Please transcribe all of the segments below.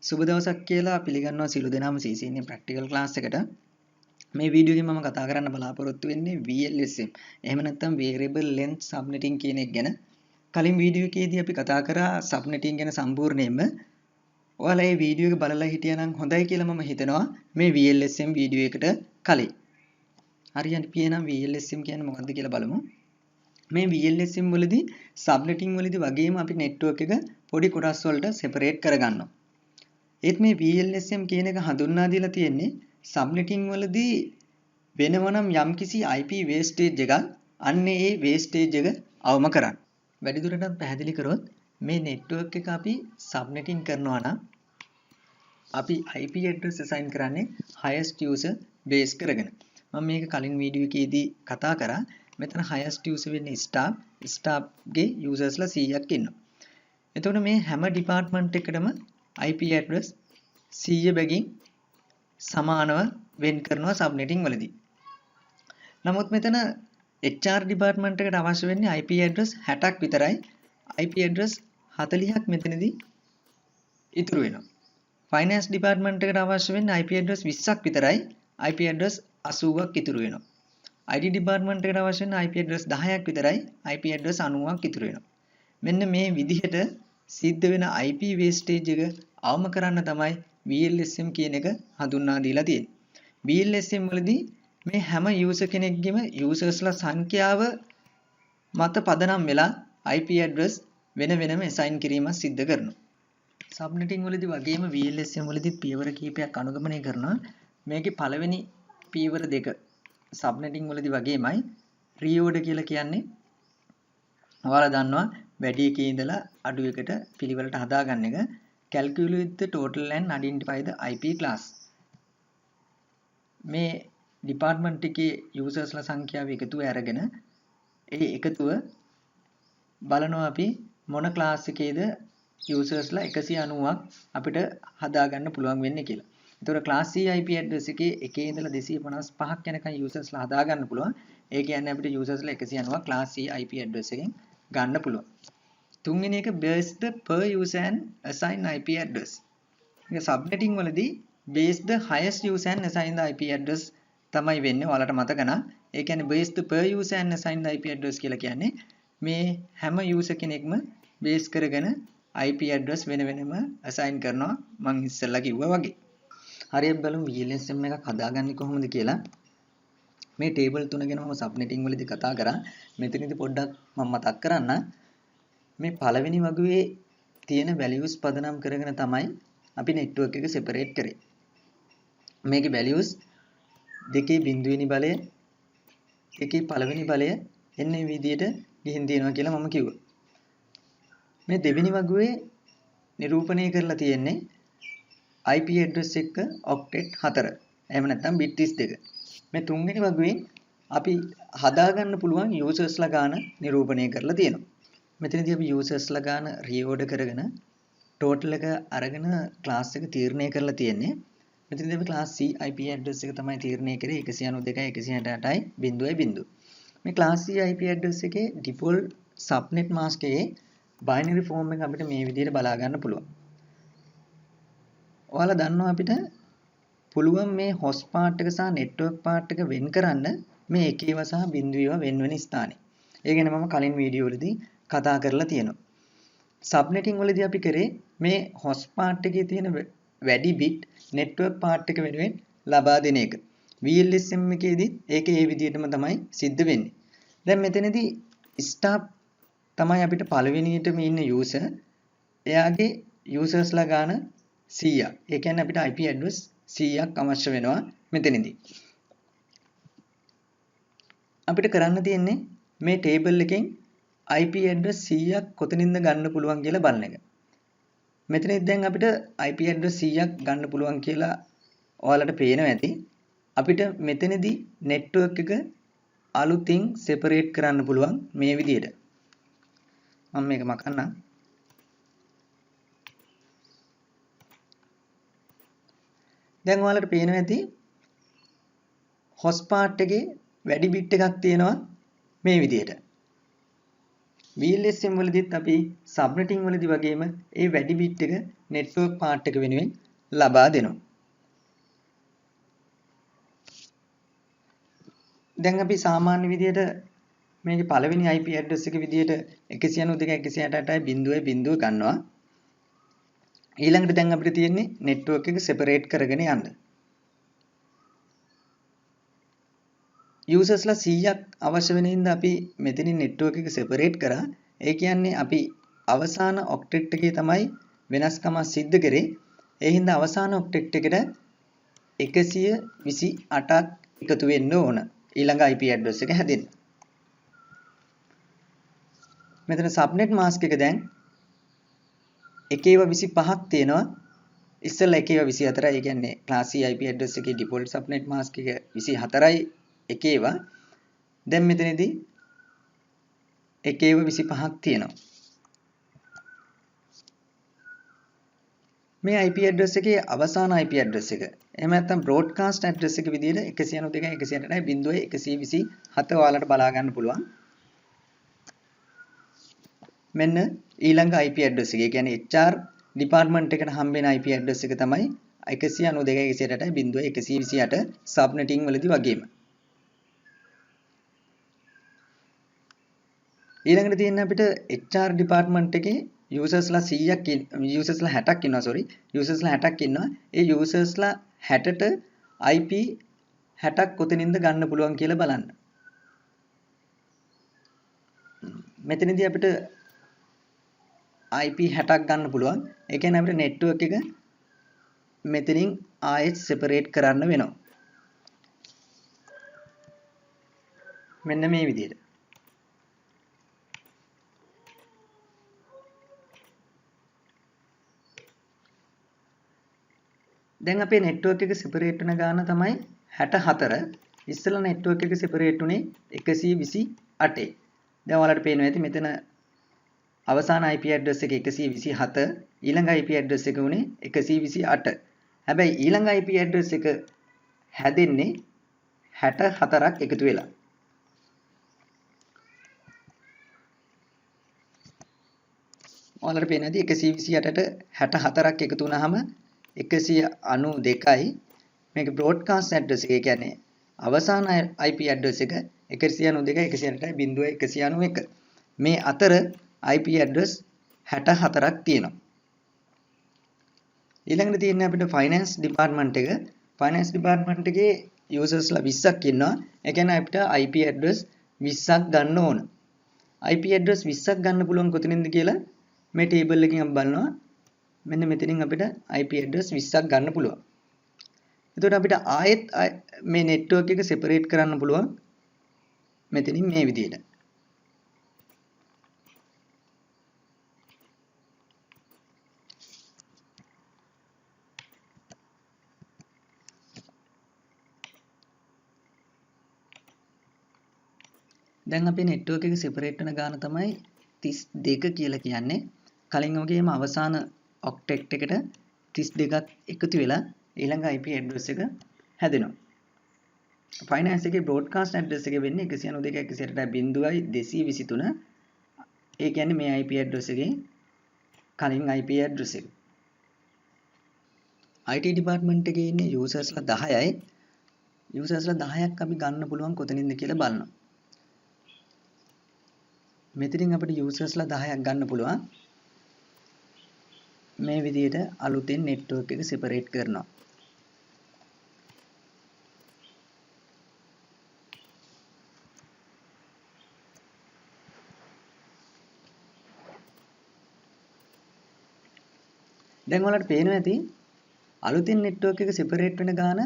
සුබ දවසක් කියලා පිළිගන්නවා සියලු දෙනාම CC ඉන්නේ ප්‍රැක්ටිකල් ක්ලාස් එකට. මේ වීඩියෝ එකේ මම කතා කරන්න බලාපොරොත්තු වෙන්නේ VLSM. එහෙම නැත්නම් variable length subnetting කියන එක ගැන. කලින් වීඩියෝ එකේදී අපි කතා කරා subnetting ගැන සම්පූර්ණයෙන්ම. ඔයාලා මේ වීඩියෝ එක බලලා හිටියනම් හොඳයි කියලා මම හිතනවා මේ VLSM වීඩියෝ එකට කලින්. හරියට අපි එහෙනම් VLSM කියන්නේ මොකක්ද කියලා බලමු. මේ VLSM වලදී subnetting වලදී වගේම අපි network එක පොඩි කොටස් වලට separate කරගන්නවා. ඒත් මේ VLSM කියන එක හඳුන්වා දීලා තියෙන්නේ සබ්නෙටිං වලදී වෙනවනම් යම්කිසි IP wastage එකක් අන්න ඒ wastage එක අවම කරන්න. වැඩිදුරටත් පැහැදිලි කරොත් මේ network එක අපි සබ්නෙටිං කරනවා නම් අපි IP address assign කරන්නේ highest user base කරගෙන. මම මේක කලින් වීඩියෝ එකේදී කතා කරා. මෙතන highest user වෙන්නේ staff ගේ usersලා 100ක් ඉන්නවා. එතකොට මේ හැම department එකකටම IP address 100 බැගින් සමානව වෙන් කරනවා සබ්නෙටිං වලදී. නමුත් මෙතන HR department එකට අවශ්‍ය වෙන්නේ IP address 60ක් විතරයි. IP address 40ක් මෙතනදී ඉතුරු වෙනවා. Finance department එකට අවශ්‍ය වෙන්නේ IP address 20ක් විතරයි. IP address 80ක් ඉතුරු වෙනවා. ID department එකට අවශ්‍ය වෙන්නේ IP address 10ක් විතරයි. IP address 90ක් ඉතුරු වෙනවා. මෙන්න මේ විදිහට සිද්ධ වෙන IP wastage එක අවම කරන්න තමයි VLSM කියන එක හඳුන්වා දීලා තියෙන්නේ. VLSM වලදී මේ හැම user කෙනෙක්ගෙම usersලා සංඛ්‍යාව මත පදනම් වෙලා IP address වෙන වෙනම assign කිරීමක් සිද්ධ කරනවා. subnetting වලදී වගේම VLSM වලදී පියවර කීපයක් අනුගමනය කරනවා. මේකේ පළවෙනි පියවර දෙක subnetting වලදී වගේමයි reorder කියලා කියන්නේ ඔයාලා දන්නවා වැඩි එකේ ඉඳලා අඩු එකට පිළිවෙලට හදාගන්න එක. Calculate the total and identify the IP class. මේ department එකේ usersලා සංඛ්‍යාව එකතුව අරගෙන ඒ එකතුව බලනවා අපි මොන class එකේද usersලා 190ක් අපිට හදාගන්න පුළුවන් වෙන්නේ කියලා. ඒතකොට class C IP address එකේ එකේ ඉඳලා 255ක් යනකම් usersලා හදාගන්න පුළුවන්. ඒ කියන්නේ අපිට usersලා 190ක් class C IP address එකෙන් ගන්න පුළුවන්. තුන්වෙනි එක base the per user and assign IP address. මේක subnetting වලදී base the highest user and assign the IP address තමයි වෙන්නේ. ඔයාලට මතක නම් ඒ කියන්නේ base the per user and assign the IP address කියලා කියන්නේ මේ හැම user කෙනෙක්ම base කරගෙන IP address වෙන වෙනම assign කරනවා මම ඉස්සෙල්ලා කිව්වා වගේ. හරියට බලමු VLSM එකක් හදාගන්නේ කොහොමද කියලා. මේ table තුන ගැන මම subnetting වලදී කතා කරා. මෙතනදී පොඩ්ඩක් මම මතක් කරන්න. මේ පළවෙනි වගුවේ තියෙන values පදනම් කරගෙන තමයි අපි network එක separate කරේ. මේකේ values දෙකේ බිඳුවෙනි බලය එකේ පළවෙනි බලය එන්නේ විදිහට ගිහින් තියෙනවා කියලා මම කිව්වා. මේ දෙවෙනි වගුවේ නිරූපණය කරලා තියෙන්නේ IP address එක octet 4. එහෙම නැත්නම් bit 32. මේ තුන්වෙනි වගුවේ අපි හදාගන්න පුළුවන් usersලා ගාන නිරූපණය කරලා තියෙනවා. මෙතනදී අපි usersලා ගාන reorder කරගෙන total එක අරගෙන class එක තීරණය කරලා තියෙන්නේ. මෙතනදී අපි class C IP address එක තමයි තීරණය කරේ 192.168.0. මේ class C IP address එකේ default subnet mask එකේ binary form එක අපිට මේ විදිහට බලා ගන්න පුළුවන්. ඔයාලා දන්නවා අපිට පුළුවන් මේ host part එක සහ network part එක වෙන් කරන්න මේ එකේව සහ බිඳුවේව වෙන වෙන ස්ථානේ. ඒ ගැන මම කලින් වීඩියෝ වලදී කතා කරලා තියෙනවා. subnetting වලදී අපි කරේ මේ host part එකේ තියෙන වැඩි bit network part එක වෙනුවෙන් ලබා දෙන එක. VLSM එකේදී ඒක ඒ විදිහටම තමයි සිද්ධ වෙන්නේ. දැන් මෙතනදී staff තමයි අපිට පළවෙනියටම ඉන්න user. එයාගේ usersලා ගාන 100ක්. ඒ කියන්නේ අපිට IP address 100ක් අවශ්‍ය වෙනවා මෙතනදී. අපිට කරන්න තියෙන්නේ මේ table එකෙන් IP address 100ක් කොතනින්ද ගන්න පුළුවන් කියලා බලන එක. මෙතනදී දැන් අපිට IP address 100ක් ගන්න පුළුවන් කියලා ඔයාලට පේනවා ඇති. අපිට මෙතනදී network එක අලුතින් separate කරන්න පුළුවන් මේ විදිහට. මම මේක මකන්නම්. දැන් ඔයාලට පේනවා ඇති host part එකේ වැඩි bit එකක් තියෙනවා මේ විදිහට. VLSM වලදීත් අපි සබ්නෙටින් වලදී වගේම ඒ වැඩි බිට් එක නෙට්වර්ක් පාර්ට් එක වෙනුවෙන් ලබා දෙනවා. දැන් අපි සාමාන්‍ය විදිහට මේකේ පළවෙනි IP ඇඩ්‍රස් එක විදිහට 192.168.0.0 ගන්නවා. ඊළඟට දැන් අපිට තියෙන්නේ නෙට්වර්ක් එක සෙපරේට් කරගෙන යන්න. යූසර්ස්ලා 100ක් අවශ්‍ය වෙන හින්දා අපි මෙතනින් නෙට්වර්ක් එක සෙපරේට් කරා. ඒ කියන්නේ අපි අවසාන ඔක්ටෙට් එකේ තමයි වෙනස්කම සිද්ධ කරේ. ඒ හින්දා අවසාන ඔක්ටෙට් එකට 128ක් එකතු වෙන්න ඕන. ඊළඟ IP ඇඩ්‍රස් එක හැදෙන්න. මෙතන සබ්නෙට් මාස්ක් එක දැන් 125ක් තියෙනවා. ඉස්සෙල්ලා 124යි. ඒ කියන්නේ ක්ලාස් C IP ඇඩ්‍රස් එකේ ඩිෆෝල්ට් සබ්නෙට් මාස්ක් එක 24යි 1 දැන් මෙතනදී 125ක් තියෙනවා. මේ IP ඇඩ්‍රස් එකේ අවසාන IP ඇඩ්‍රස් එක. එහෙම නැත්නම් බ්‍රෝඩ්කාස්ට් ඇඩ්‍රස් එක විදිහට 192.168.127 ඔයාලට බලා ගන්න පුළුවන්. මෙන්න ඊළඟ IP ඇඩ්‍රස් එක. ඒ කියන්නේ HR ඩිපාර්ට්මන්ට් එකට හම්බෙන IP ඇඩ්‍රස් එක තමයි 192.168.128 සබ්නෙටින් වලදී වගේම. ඊළඟට තියෙන අපිට HR ඩිපාර්ට්මන්ට් එකේ යූසර්ස්ලා 100ක් යූසර්ස්ලා 60ක් ඉන්නවා යූසර්ස්ලා 60ක් ඉන්නවා. ඒ යූසර්ස්ලා 60ට IP 60ක් කොතනින්ද ගන්න පුළුවන් කියලා බලන්න. මෙතනදී අපිට IP 60ක් ගන්න පුළුවන්. ඒ කියන්නේ අපිට නෙට්වර්ක් එක මෙතනින් ආයෙත් සෙපරේට් කරන්න වෙනවා. මෙන්න මේ විදිහට. දැන් අපේ නෙට්වර්ක් එක සෙපරේට් වෙන ගාන තමයි 64. ඉස්සෙල්ලා නෙට්වර්ක් එක සෙපරේට් උනේ 128. දැන් ඔයාලට පේනවා ඇති මෙතන අවසාන IP ඇඩ්‍රස් එක 127, ඊළඟ IP ඇඩ්‍රස් එක උනේ 128. හැබැයි ඊළඟ IP ඇඩ්‍රස් එක හැදෙන්නේ 64ක් එකතු වෙලා. ඔයාලට පේනවා ඇති 128ට 64ක් එකතු වුණාම 192යි. මේක බ්‍රෝඩ්කාස්ට් ඇඩ්‍රස් එක. ඒ කියන්නේ අවසාන IP ඇඩ්‍රස් එක 192.168.191. මේ අතර IP ඇඩ්‍රස් 64ක් තියෙනවා. ඊළඟට තියෙන්නේ අපිට ෆයිනෑන්ස් ඩිපාර්ට්මන්ට් එක. ෆයිනෑන්ස් ඩිපාර්ට්මන්ට් එකේ යූසර්ස්ලා 20ක් ඉන්නවා. ඒ කියන්නේ අපිට IP ඇඩ්‍රස් 20ක් ගන්න ඕන. IP ඇඩ්‍රස් 20ක් ගන්න පුළුවන් කොතනින්ද කියලා මේ ටේබල් එකකින් අපි බලනවා. මෙන්න මෙතනින් අපිට IP ඇඩ්‍රස් 20ක් ගන්න පුළුවන්. එතකොට අපිට ආයෙත් මේ නෙට්වර්ක් එක සෙපරේට් කරන්න පුළුවන් මෙතනින් මේ විදිහට. දැන් අපේ නෙට්වර්ක් එක සෙපරේට් වෙන ගාන තමයි 32 කියලා කියන්නේ. කලින් වගේම අවසාන ඔක්ටෙට් එකට 32ක් එකතු වෙලා ඊළඟ IP ඇඩ්‍රස් එක හැදෙනවා. ෆයිනෑන්ස් එකේ බ්‍රෝඩ්කාස්ට් ඇඩ්‍රස් එක වෙන්නේ 192.168.223. ඒ කියන්නේ මේ IP ඇඩ්‍රස් එකේ කලින් IP ඇඩ්‍රස් එක. IT ඩිපාර්ට්මන්ට් එකේ ඉන්නේ යූසර්ස්ලා 10යි. යූසර්ස්ලා 10ක් අපි ගන්න පුළුවන් කොතනින්ද කියලා බලනවා. මෙතනින් අපිට යූසර්ස්ලා 10ක් ගන්න පුළුවන්. මේ විදිහට අලුතෙන් නෙට්වර්ක් එක සෙපරේට් කරනවා. දැන් ඔයාලට පේනවා ඇති අලුතෙන් නෙට්වර්ක් එක සෙපරේට් වෙන ගාන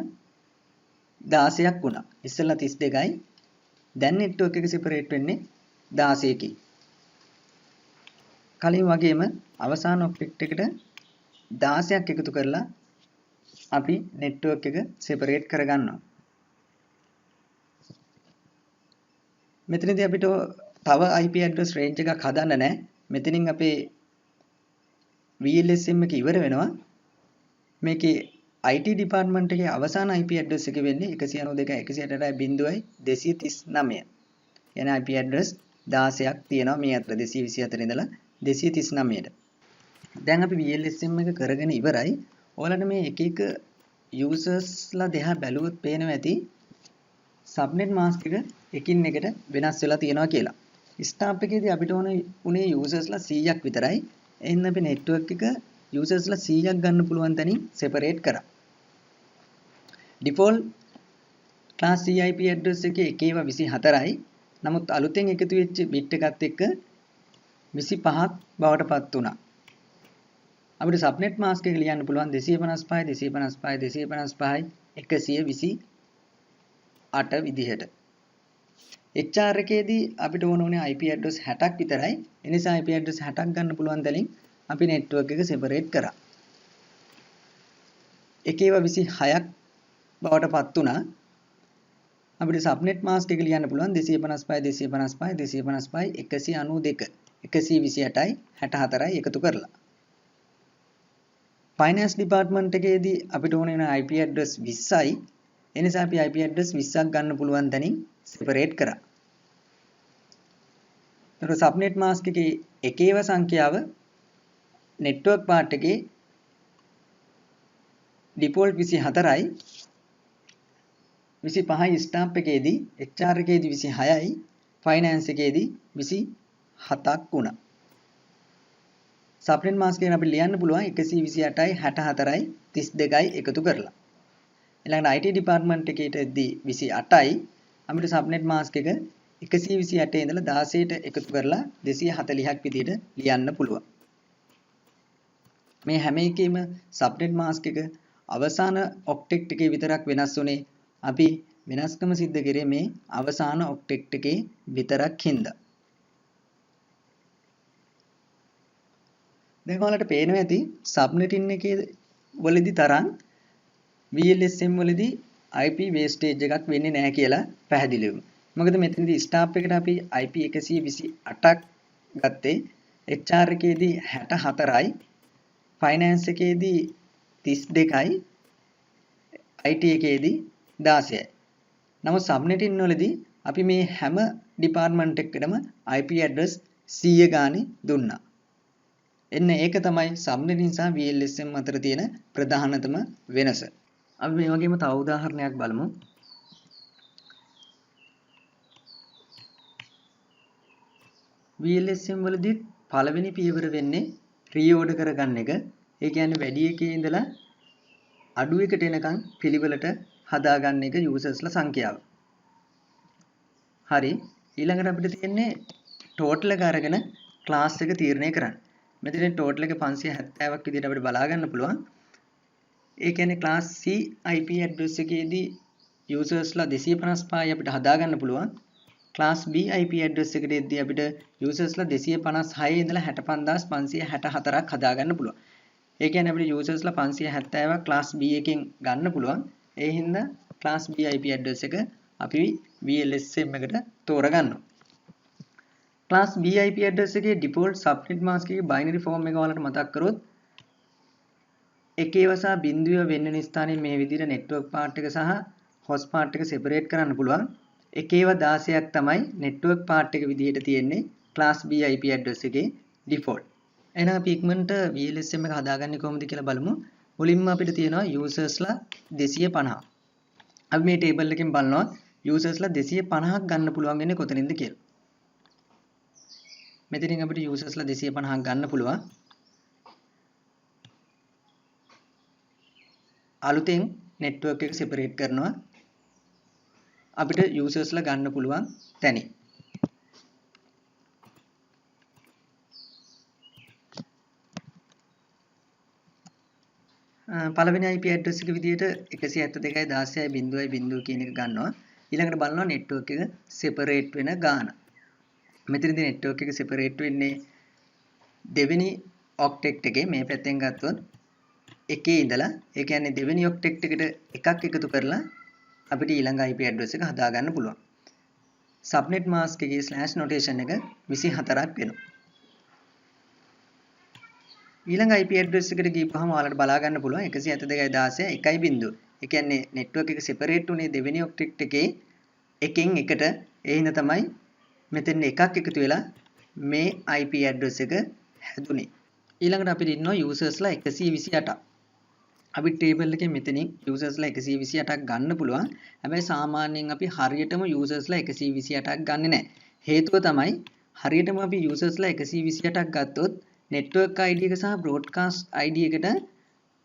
16ක් වුණා. ඉස්සෙල්ලා 32යි. දැන් නෙට්වර්ක් එක සෙපරේට් වෙන්නේ 16කින්. කලින් වගේම අවසාන ඔක්ටෙට් එකට 16ක් එකතු කරලා අපි නෙට්වර්ක් එක සෙපරේට් කරගන්නවා. මෙතනදී අපිට තව IP ඇඩ්‍රස් රේන්ජ් එකක් හදන්න නැහැ. මෙතනින් අපේ VLSM එක ඉවර වෙනවා. මේකේ IT ඩිපාර්ට්මන්ට් එකේ අවසාන IP ඇඩ්‍රස් එක වෙන්නේ 192.168.239. එන IP ඇඩ්‍රස් 16ක් තියෙනවා මේ අතර 224 ඉඳලා 239ට. දැන් අපි VLSM එක කරගෙන ඉවරයි. ඔයාලට මේ එක එක users-ලා දෙහා බැලුවොත් පේනවා ඇති subnet mask එක එකින් එකට වෙනස් වෙලා තියෙනවා කියලා. ස්ටාප් එකේදී අපිට ඕන උනේ users-ලා 100ක් විතරයි. එහෙනම් අපි network එක users-ලා 100ක් ගන්න පුළුවන් තැනින් separate කරා. default class C IP address එකේ එක ඒවා 24යි. නමුත් අලුතෙන් එකතු වෙච්ච bit එකත් එක්ක 25ක් බවට පත් වුණා. අපිට subnet mask එක ලියන්න පුළුවන් 255 255 255 128 විදිහට. HR එකේදී අපිට ඕන උනේ IP address 60ක් විතරයි. ඒ නිසා IP address 60ක් ගන්න පුළුවන් තැනින් අපි network එක separate කරා. එක ඒවා 26ක් බවට පත් වුණා. අපිට subnet mask එක ලියන්න පුළුවන් 255 255 255 192 128යි 64යි එකතු කරලා. finance department එකේදී අපිට ඕන වෙන IP address 20යි. ඒ නිසා අපි IP address 20ක් ගන්න පුළුවන් තැනින් separate කරා. එතකොට subnet mask එකේ එකේව සංඛ්‍යාව network part එකේ default 24යි 25යි stamp එකේදී HR එකේදී 26යි finance එකේදී 27ක් වුණා. subnet mask එකෙන් අපි ලියන්න පුළුවන් 128යි 64යි 32යි එකතු කරලා. ඊළඟට IT department එකේදී 28යි අපිට subnet mask එක 128 ඉඳලා 16ට එකතු කරලා 240ක් විදිහට ලියන්න පුළුවන්. මේ හැම එකෙම subnet mask එක අවසාන octet එකේ විතරක් වෙනස් වුනේ අපි වෙනස්කම සිද්ධ කරේ මේ අවසාන octet එකේ විතරක් හින්දා. දැන් ඔයාලට පේනවා ඇති subnetting එකේ වලදී තරම් VLSM වලදී IP wastage එකක් වෙන්නේ නැහැ කියලා පැහැදිලිවම. මොකද මෙතනදී ස්ටාප් එකට අපි IP 128ක් ගත්තේ HR එකේදී 64යි finance එකේදී 32යි IT එකේදී 16යි. නමුත් subnetting වලදී අපි මේ හැම department එකකටම IP address 100 ගානේ දුන්නා. එන්න ඒක තමයි subnetting සහ VLSM අතර තියෙන ප්‍රධානතම වෙනස. අපි මේ වගේම තව උදාහරණයක් බලමු. VLSM වලදී පළවෙනි පියවර වෙන්නේ රීഓඩර් කරගන්න එක. ඒ කියන්නේ වැඩි එකේ ඉඳලා අඩු එකට එනකන් පිළිවෙලට හදාගන්න එක users-ලා සංඛ්‍යාව. හරි. ඊළඟට අපිට තියෙන්නේ total එක අරගෙන class එක තීරණය කරන්න. මෙතන total එක 570ක් විදිහට අපිට බලා ගන්න පුළුවන්. ඒ කියන්නේ class C IP address එකේදී users-ලා 255යි අපිට හදාගන්න පුළුවන්. class B IP address එකට එද්දී අපිට users-ලා 256 ඉඳලා 65564ක් හදාගන්න පුළුවන්. ඒ කියන්නේ අපිට users-ලා 570ක් class B එකෙන් ගන්න පුළුවන්. ඒ හින්දා class B IP address එක අපි VLSM එකට තෝරගන්නවා. class B IP address එකේ default subnet mask එකේ binary form එක ඔයාලට මතක් කරොත් එකේව සහ බිඳුව වෙන්න ස්ථානයේ මේ විදිහට network part එක සහ host part එක separate කරන්න පුළුවන්. එකේව 16ක් තමයි network part එක විදිහට තියෙන්නේ class B IP address එකේ default. එහෙනම් අපි ඉක්මනට VLSM එක හදාගන්නේ කොහොමද කියලා බලමු. මුලින්ම අපිට තියෙනවා users-ලා 250. අපි මේ table එකෙන් බලනවා users-ලා 250ක් ගන්න පුළුවන් වෙන්නේ කොතනින්ද කියලා. මෙතනින් අපිට users-ලා 250ක් ගන්න පුළුවන්. අලුතෙන් network එක separate කරනවා. අපිට users-ලා ගන්න පුළුවන් තැනින්. පළවෙනි IP address එක විදිහට 172.16.0.0 කියන එක ගන්නවා. ඊළඟට බලනවා network එක separate වෙන ගාන. මෙතනදී network එක separate වෙන්නේ දෙවෙනි octet එකේ මේ පැත්තෙන් ගත්තොත් එකේ ඉඳලා ඒ කියන්නේ දෙවෙනි octet එකට එකක් එකතු කරලා අපිට ඊළඟ IP address එක හදා ගන්න පුළුවන්. subnet mask එකේ slash notation එක 24ක් වෙනවා. ඊළඟ IP address එකට ගිහපුවාම ඔයාලට බලා ගන්න පුළුවන් 172.16.1.0. ඒ කියන්නේ network එක separate උනේ දෙවෙනි octet එකේ එකෙන් එකට. ඒ හින්දා තමයි මෙතෙන් එකක් එකතු වෙලා මේ IP address එක හැදුනේ. ඊළඟට අපිට ඉන්නවා usersලා 128ක්. අපි ටේබල් එකේ මෙතනින් usersලා 128ක් ගන්න පුළුවන්. හැබැයි සාමාන්‍යයෙන් අපි හරියටම usersලා 128ක් ගන්නෙ නැහැ. හේතුව තමයි හරියටම අපි usersලා 128ක් ගත්තොත් network ID එක සහ broadcast ID එකට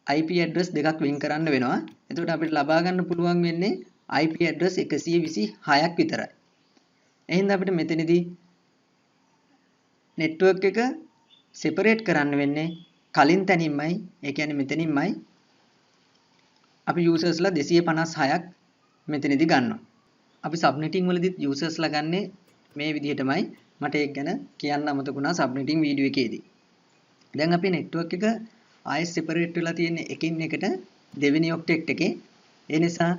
IP address දෙකක් වෙන් කරන්න වෙනවා. එතකොට අපිට ලබා ගන්න පුළුවන් වෙන්නේ IP address 126ක් විතරයි. එහෙනම් අපිට මෙතනදී network එක separate කරන්න වෙන්නේ කලින් තැනින්මයි. ඒ කියන්නේ මෙතනින්මයි. අපි usersලා 256ක් මෙතනදී ගන්නවා. අපි subnetting වලදීත් usersලා ගන්නේ මේ විදිහටමයි. මට ඒක ගැන කියන්න අමතක වුණා subnetting වීඩියෝ එකේදී. දැන් අපි network එක ආයෙ separate වෙලා තියෙන එකින් එකට දෙවෙනි octet එකේ. ඒ නිසා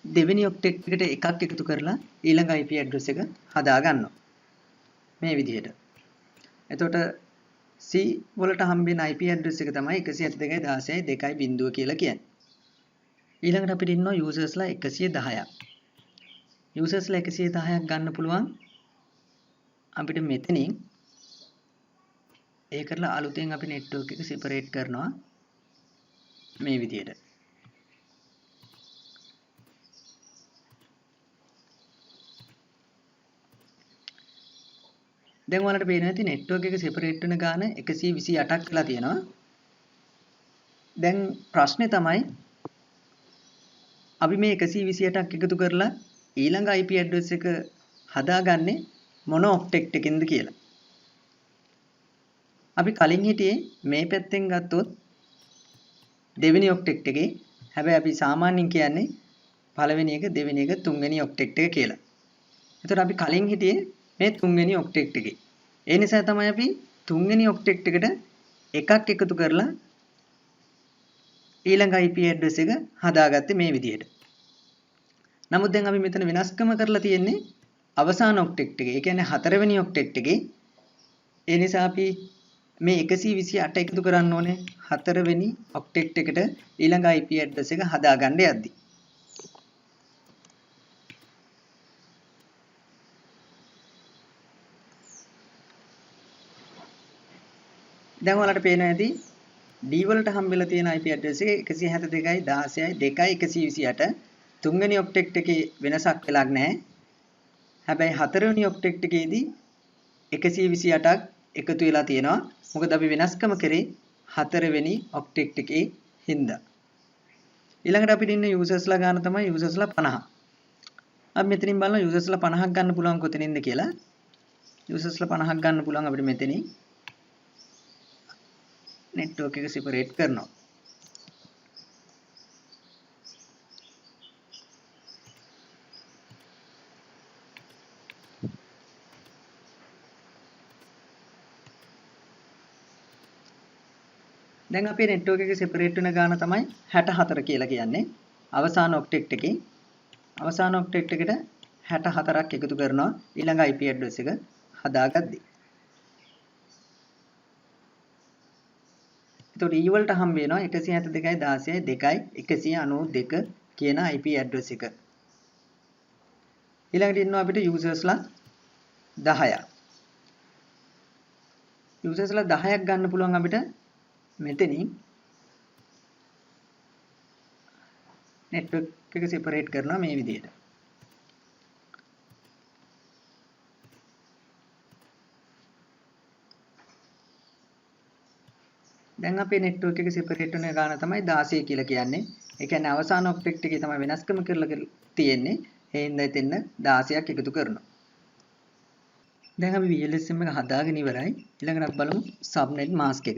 දෙවෙනි octet එකට එකක් එකතු කරලා ඊළඟ IP address එක හදා ගන්නවා. මේ විදිහට. එතකොට C වලට හම්බෙන IP address එක තමයි 172.16.2 කියලා කියන්නේ. ඊළඟට අපිට ඉන්නවා usersලා 110ක්. usersලා 110ක් ගන්න පුළුවන් අපිට මෙතනින් ඒ කරලා අලුතෙන් අපි network එක separate කරනවා මේ විදිහට. දැන් ඔයාලට පේනවා ඇති network එක separate වෙන ගාන 128ක් වෙලා තියෙනවා. දැන් ප්‍රශ්නේ තමයි අපි මේ 128ක් එකතු කරලා ඊළඟ IP address එක හදාගන්නේ මොන octet එකකින්ද කියලා. අපි කලින් හිටියේ මේ පැත්තෙන් ගත්තොත් දෙවෙනි octet එකේ. හැබැයි අපි සාමාන්‍යයෙන් කියන්නේ පළවෙනි එක, දෙවෙනි එක, තුන්වෙනි octet එක කියලා. එතකොට අපි කලින් හිටියේ මේ තුන්වෙනි octet එකේ. ඒ නිසා තමයි අපි තුන්වෙනි octet එකට එකක් එකතු කරලා ඊළඟ IP address එක හදාගත්තේ මේ විදිහට. නමුත් දැන් අපි මෙතන වෙනස්කම කරලා තියෙන්නේ අවසාන octet එකේ. ඒ කියන්නේ හතරවෙනි octet එකේ. ඒ නිසා අපි මේ 128 එකතු කරන්න ඕනේ හතරවෙනි octet එකට ඊළඟ IP address එක හදාගන්න යද්දි. දැන් ඔයාලට පේනවා ඇති D වලට හම්බෙලා තියෙන IP address එක 172.16.2.128. තුන්වෙනි octet එකේ වෙනසක් වෙලක් නැහැ. හැබැයි හතරවෙනි octet එකේදී 128ක් එකතු වෙලා තියෙනවා. මොකද අපි වෙනස්කම කරේ හතරවෙනි octet එකේ හින්දා. ඊළඟට අපිට ඉන්න usersලා ගන්න තමයි usersලා 50. අපි මෙතනින් බලනවා usersලා 50ක් ගන්න පුළුවන් කොතනින්ද කියලා. usersලා 50ක් ගන්න පුළුවන් අපිට මෙතනින් network එක separate කරනවා. දැන් අපේ network එක separate වෙන ගාන තමයි 64 කියලා කියන්නේ. අවසාන octet එකේ අවසාන octet එකට 64ක් එකතු කරනවා ඊළඟ IP address එක හදාගද්දී. එතකොට E වලට හම්බ වෙනවා 172.16.2.192 කියන IP address එක. ඊළඟට ඉන්නවා අපිට usersලා 10ක්. usersලා 10ක් ගන්න පුළුවන් අපිට මෙතනින් network එක separate කරනවා මේ විදිහට. දැන් අපේ network එක separate වෙන ගාන තමයි 16 කියලා කියන්නේ. ඒ කියන්නේ අවසාන octet එකේ තමයි වෙනස්කම කරලා තියෙන්නේ. ඒ හින්දා එතන 16ක් එකතු කරනවා. දැන් අපි VLSM එක හදාගෙන ඉවරයි. ඊළඟට අපි බලමු subnet mask එක.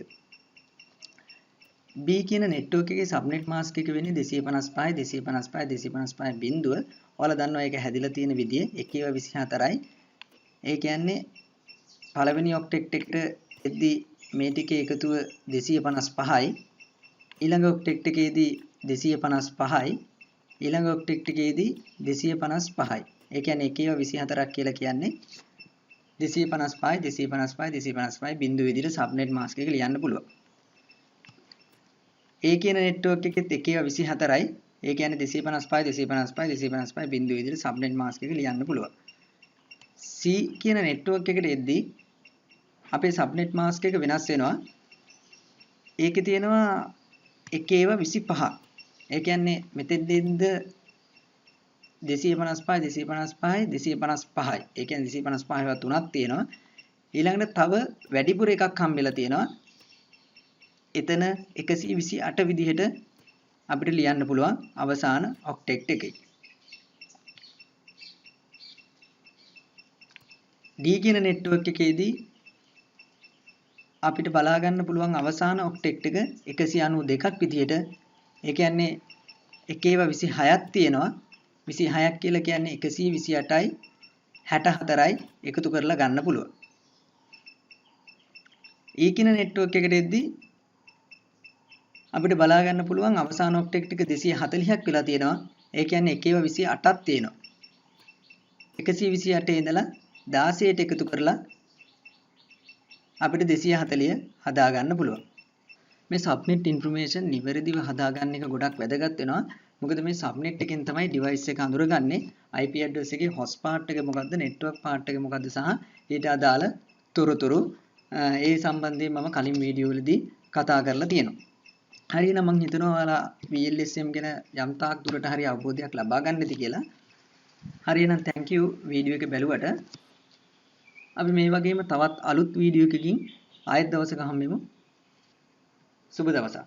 B කියන network එකේ subnet mask එක වෙන්නේ 255.255.255 බිඳුව. ඔයාලා දන්නවා ඒක හැදිලා තියෙන විදිය 1/24යි. ඒ කියන්නේ පළවෙනි octet එකට එද්දි මේ ටිකේ එකතුව 255යි. ඊළඟ octet එකේදී 255යි. ඊළඟ octet එකේදී 255යි. ඒ කියන්නේ 1/24ක් කියලා කියන්නේ 255 බිඳුව විදිහට subnet mask එක ලියන්න පුළුවන්. A කියන network එකෙත් 1/24යි. ඒ කියන්නේ 255 බිඳුව විදිහට subnet mask එක ලියන්න පුළුවන්. C කියන network එකට එද්දී අපේ subnet mask එක වෙනස් වෙනවා. ඒකේ තියෙනවා එකේව 25. ඒ කියන්නේ මෙතෙන්දෙන්ද 255 255 255. ඒ කියන්නේ 255 වත් තුනක් තියෙනවා. ඊළඟට තව වැඩිපුර එකක් හම්බෙලා තියෙනවා. එතන 128 විදිහට අපිට ලියන්න පුළුවන් අවසාන ඔක්ටෙට් එකේ. D කියන network එකේදී අපිට බලා ගන්න පුළුවන් අවසාන ඔක්ටෙට් එක 192ක් විදිහට. ඒ කියන්නේ එකේව 26ක් තියෙනවා. 26ක් කියලා කියන්නේ 128යි 64යි එකතු කරලා ගන්න පුළුවන්. E කියන network එකට එද්දී අපිට බලා ගන්න පුළුවන් අවසාන ඔක්ටෙට් එක 240ක් වෙලා තියෙනවා. ඒ කියන්නේ එකේව 28ක් තියෙනවා. 128 ඉඳලා 16ට එකතු කරලා අපිට 240 හදා ගන්න පුළුවන්. මේ subnet information නිවැරදිව හදාගන්න එක ගොඩක් වැදගත් වෙනවා. මොකද මේ subnet එකෙන් තමයි device එක අඳුරගන්නේ. IP address එකේ host part එක මොකද්ද, network part එක මොකද්ද සහ ඊට අදාළ තොරතුරු ඒ සම්බන්ධයෙන් මම කලින් වීඩියෝ වලදී කතා කරලා තියෙනවා. හරිනම් මම හිතනවා ඔයාලා VLSM ගැන යම් තාක් දුරට හරි අවබෝධයක් ලබා ගන්න ඇති කියලා. හරිනම් thank you වීඩියෝ එක බැලුවට. අපි මේ වගේම තවත් අලුත් වීඩියෝ එකකින් ආයෙත් දවසක හම්බෙමු. සුබ දවසක්.